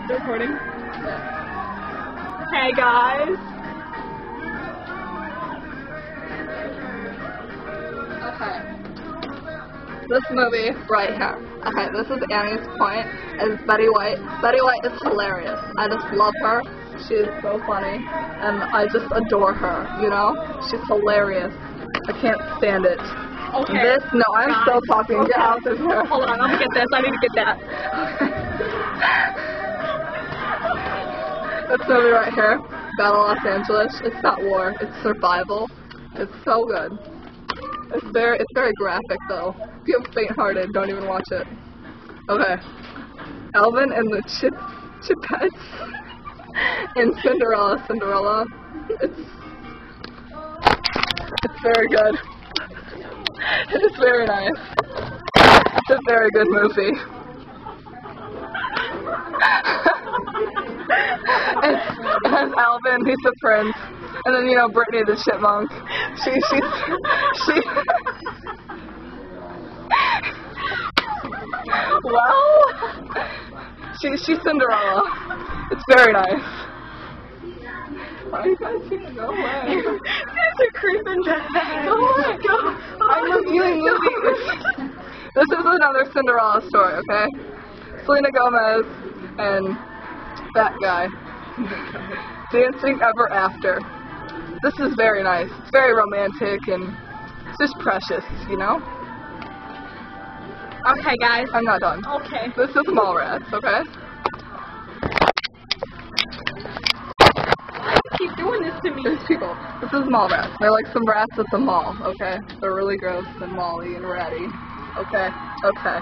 recording? Yeah. Hey guys! Okay. This movie right here. Okay, this is Annie's Point. It's Betty White. Betty White is hilarious. I just love her. She is so funny. And I just adore her, you know? She's hilarious. I can't stand it. Okay. I'm still talking. Okay. Get out of here. Hold on, I'm gonna get this. I need to get that. This movie right here, Battle Los Angeles. It's not war. It's survival. It's so good. It's very graphic though. If you have faint-hearted, don't even watch it. Okay. Alvin and the Chipettes in Cinderella. It's very good. It's very nice. It's a very good movie. and Alvin, he's a prince. And then, you know, Brittany the chipmunk. She's Cinderella. It's very nice. Why are you guys keeping go away? You guys are creeping back. Go away, go. I'm reviewing movies. This is another Cinderella story, okay? Selena Gomez and that guy. Dancing Ever After. This is very nice. It's very romantic and it's just precious, you know? Okay, guys. I'm not done. Okay. This is Mallrats, okay? Keep doing this to me. There's people. This is Mallrats. They're like some rats at the mall, okay? They're really gross and mally and ratty. Okay. Okay.